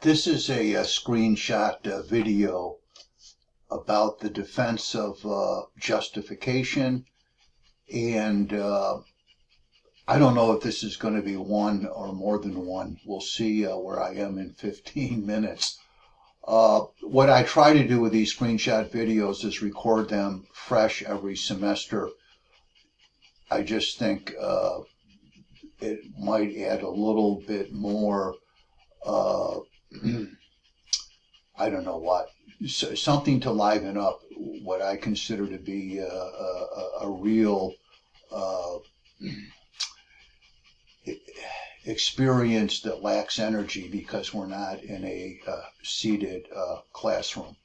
This is a screenshot video about the defense of justification, and I don't know if this is going to be one or more than one. We'll see where I am in 15 minutes. What I try to do with these screenshot videos is record them fresh every semester. I just think it might add a little bit more I don't know what, something to liven up what I consider to be a real experience that lacks energy because we're not in a seated classroom.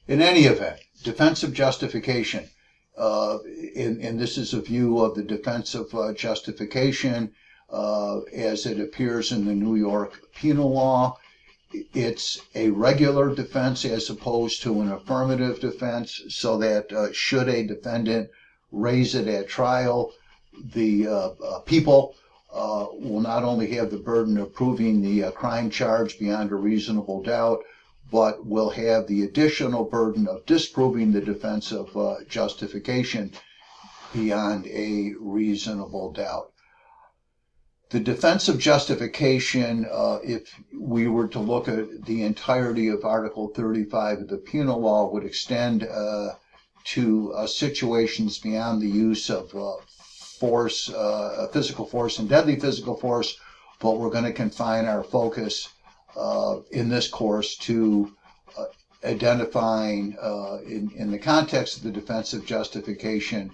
In any event, defensive justification, and this is a view of the defense of justification as it appears in the New York penal law. It's a regular defense as opposed to an affirmative defense, so that should a defendant raise it at trial, the people will not only have the burden of proving the crime charge beyond a reasonable doubt, but will have the additional burden of disproving the defense of justification beyond a reasonable doubt. The defense of justification, if we were to look at the entirety of Article 35 of the penal law, would extend to situations beyond the use of force, physical force and deadly physical force, but we're going to confine our focus in this course to identifying, in the context of the defense of justification,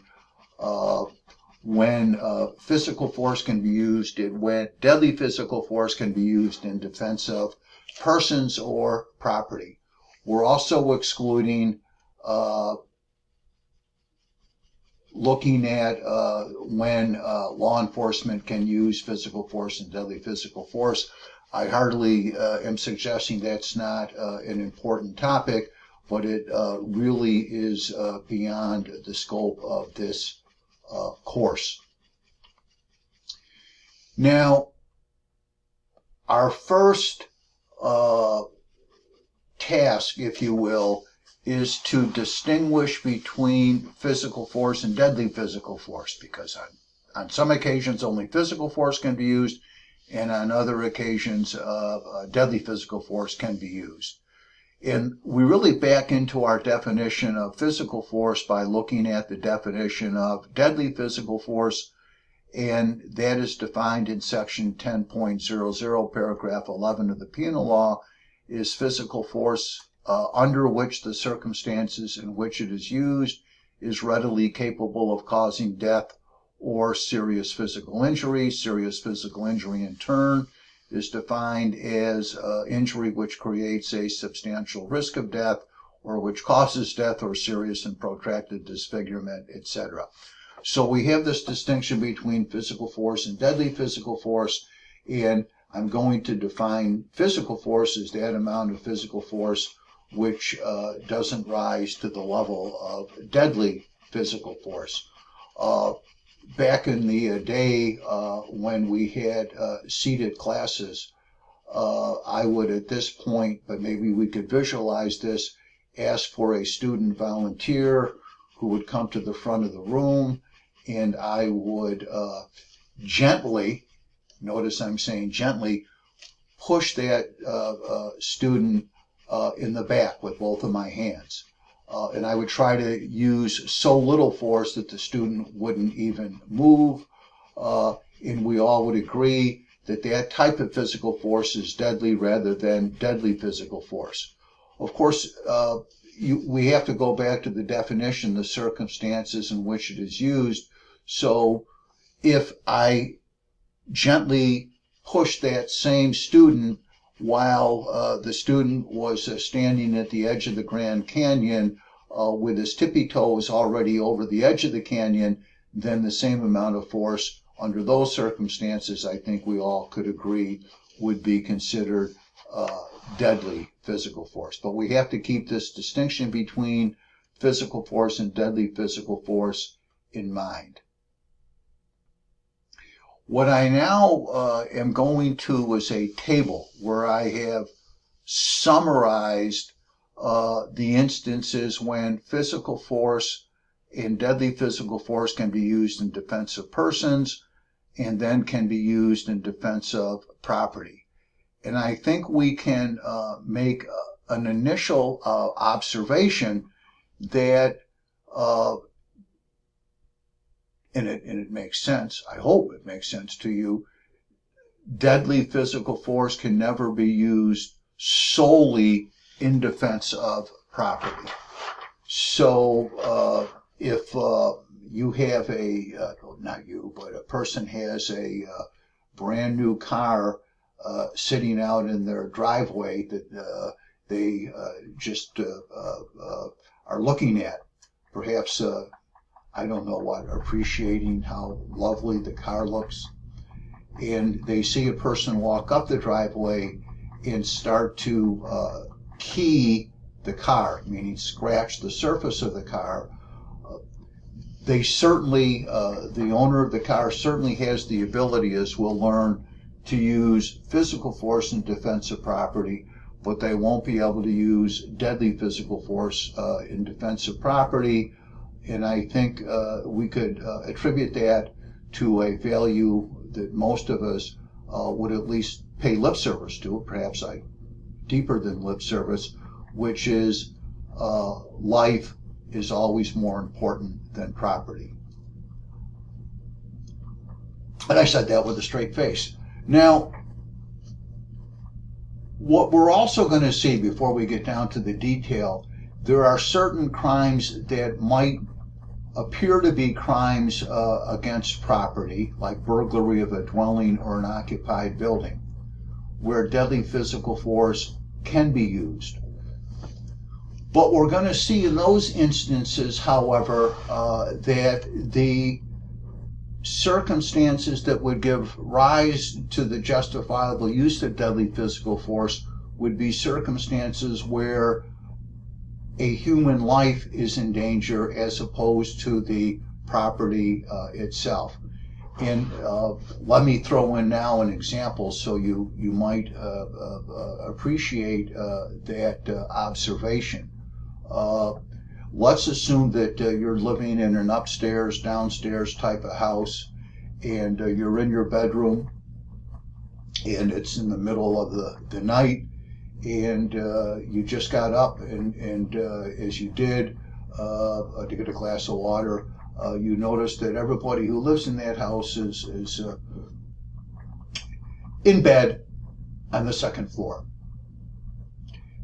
when physical force can be used, and when deadly physical force can be used in defense of persons or property. We're also excluding looking at when law enforcement can use physical force and deadly physical force. I hardly am suggesting that's not an important topic, but it really is beyond the scope of this course. Now, our first task, if you will, is to distinguish between physical force and deadly physical force, because on some occasions only physical force can be used, and on other occasions deadly physical force can be used. And we really back into our definition of physical force by looking at the definition of deadly physical force, and that is defined in section 10.00, paragraph 11 of the penal law, is physical force under which the circumstances in which it is used is readily capable of causing death or serious physical injury. Serious physical injury in turn is defined as injury which creates a substantial risk of death or which causes death or serious and protracted disfigurement, etc. So we have this distinction between physical force and deadly physical force, and I'm going to define physical force as that amount of physical force which doesn't rise to the level of deadly physical force. Back in the day when we had seated classes, I would at this point, but maybe we could visualize this, ask for a student volunteer who would come to the front of the room, and I would gently, notice I'm saying gently, push that student in the back with both of my hands. And I would try to use so little force that the student wouldn't even move. And we all would agree that that type of physical force is deadly rather than deadly physical force. Of course, we have to go back to the definition, the circumstances in which it is used. So if I gently push that same student while the student was standing at the edge of the Grand Canyon with his tippy toes already over the edge of the canyon, then the same amount of force under those circumstances, I think we all could agree, would be considered deadly physical force. But we have to keep this distinction between physical force and deadly physical force in mind. What I now am going to is a table where I have summarized the instances when physical force and deadly physical force can be used in defense of persons and then can be used in defense of property. And I think we can make an initial observation that, and it makes sense, I hope it makes sense to you, deadly physical force can never be used solely in defense of property. So if you have not you, but a person has a brand new car sitting out in their driveway that they just are looking at, perhaps, I don't know what, appreciating how lovely the car looks, and they see a person walk up the driveway and start to key the car, meaning scratch the surface of the car, they certainly, the owner of the car certainly has the ability, as we'll learn, to use physical force in defense of property, but they won't be able to use deadly physical force in defense of property. And I think we could attribute that to a value that most of us would at least pay lip service to, perhaps deeper than lip service, which is life is always more important than property. And I said that with a straight face. Now, what we're also going to see before we get down to the detail, there are certain crimes that might appear to be crimes against property, like burglary of a dwelling or an occupied building, where deadly physical force can be used. But we're going to see in those instances, however, that the circumstances that would give rise to the justifiable use of deadly physical force would be circumstances where a human life is in danger as opposed to the property itself. And let me throw in now an example so you might appreciate that observation. Let's assume that you're living in an upstairs, downstairs type of house, and you're in your bedroom, and it's in the middle of the night, and you just got up, and as you did to get a glass of water, you notice that everybody who lives in that house is in bed on the second floor.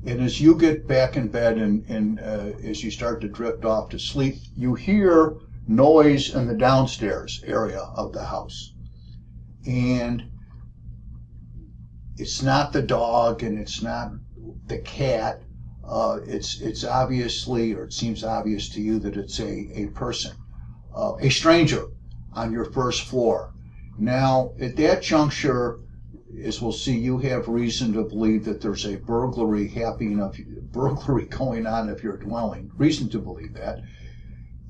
And as you get back in bed and as you start to drift off to sleep, you hear noise in the downstairs area of the house. And it's not the dog and it's not the cat. It's obviously, or it seems obvious to you, that it's a person, a stranger on your first floor. Now, at that juncture, as we'll see, you have reason to believe that there's a burglary going on of your dwelling. Reason to believe that.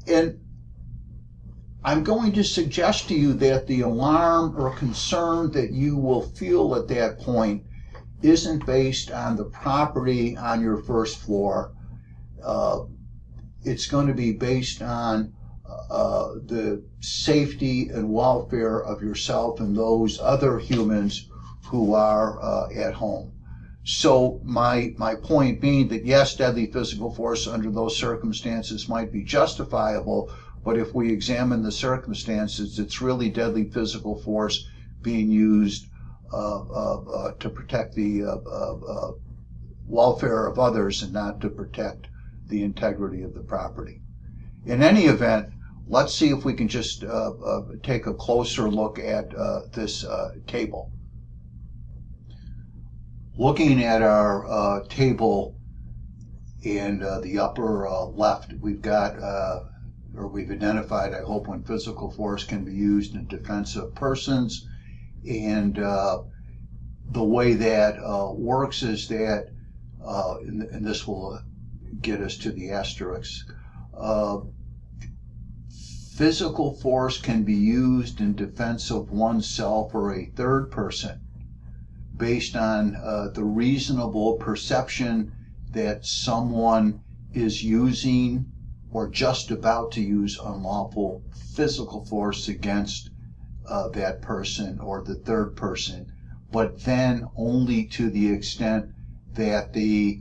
And I'm going to suggest to you that the alarm or concern that you will feel at that point isn't based on the property on your first floor. It's going to be based on the safety and welfare of yourself and those other humans who are at home. So my point being that yes, deadly physical force under those circumstances might be justifiable, but if we examine the circumstances, it's really deadly physical force being used to protect the welfare of others and not to protect the integrity of the property. In any event, let's see if we can just take a closer look at this table. Looking at our table in the upper left, we've got, or we've identified, I hope, when physical force can be used in defense of persons. And the way that works is that, and this will get us to the asterisks, physical force can be used in defense of oneself or a third person based on the reasonable perception that someone is using or just about to use unlawful physical force against that person or the third person, but then only to the extent that the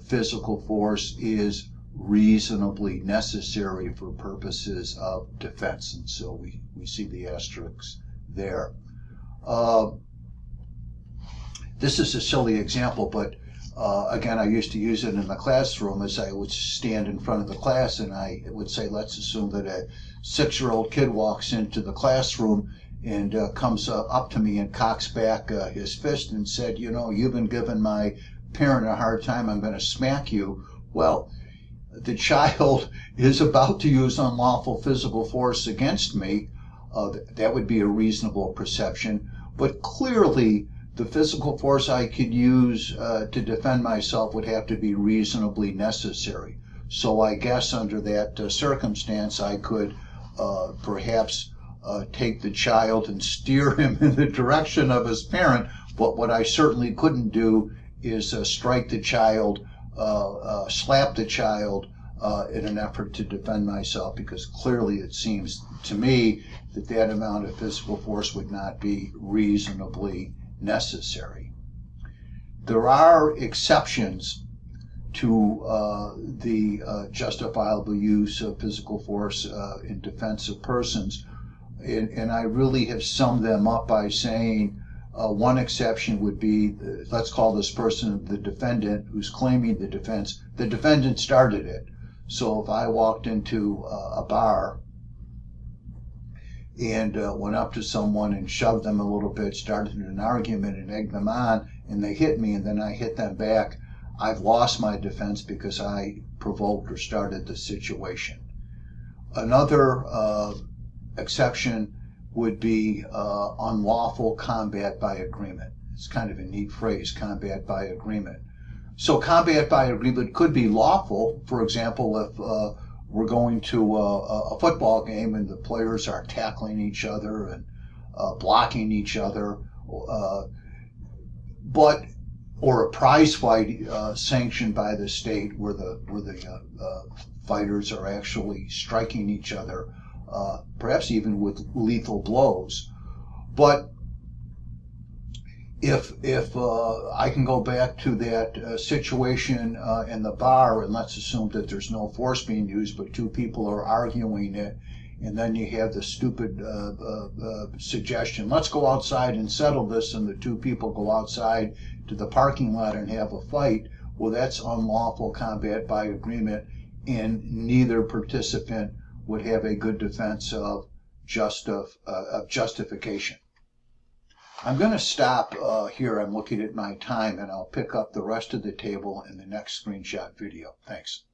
physical force is reasonably necessary for purposes of defense. And so we see the asterisks there. This is a silly example, but again, I used to use it in the classroom as I would stand in front of the class and I would say, let's assume that a 6-year-old kid walks into the classroom and comes up to me and cocks back his fist and said, you know, you've been giving my parent a hard time, I'm going to smack you. Well, the child is about to use unlawful physical force against me. That would be a reasonable perception, but clearly the physical force I could use to defend myself would have to be reasonably necessary. So I guess under that circumstance, I could perhaps take the child and steer him in the direction of his parent. But what I certainly couldn't do is strike the child, slap the child in an effort to defend myself, because clearly it seems to me that that amount of physical force would not be reasonably necessary. There are exceptions to the justifiable use of physical force in defense of persons, and I really have summed them up by saying one exception would be, let's call this person the defendant who's claiming the defense. The defendant started it. So if I walked into a bar and went up to someone and shoved them a little bit, started an argument and egged them on, and they hit me and then I hit them back, I've lost my defense because I provoked or started the situation. Another exception would be unlawful combat by agreement. It's kind of a neat phrase, combat by agreement. So combat by agreement could be lawful. For example, if we're going to a football game and the players are tackling each other and blocking each other, or a prize fight sanctioned by the state where the fighters are actually striking each other, perhaps even with lethal blows. But if I can go back to that situation in the bar, and let's assume that there's no force being used, but two people are arguing it, and then you have the stupid suggestion, let's go outside and settle this, and the two people go outside to the parking lot and have a fight. Well, that's unlawful combat by agreement, and neither participant would have a good defense of justification. I'm going to stop here. I'm looking at my time, and I'll pick up the rest of the table in the next screenshot video. Thanks.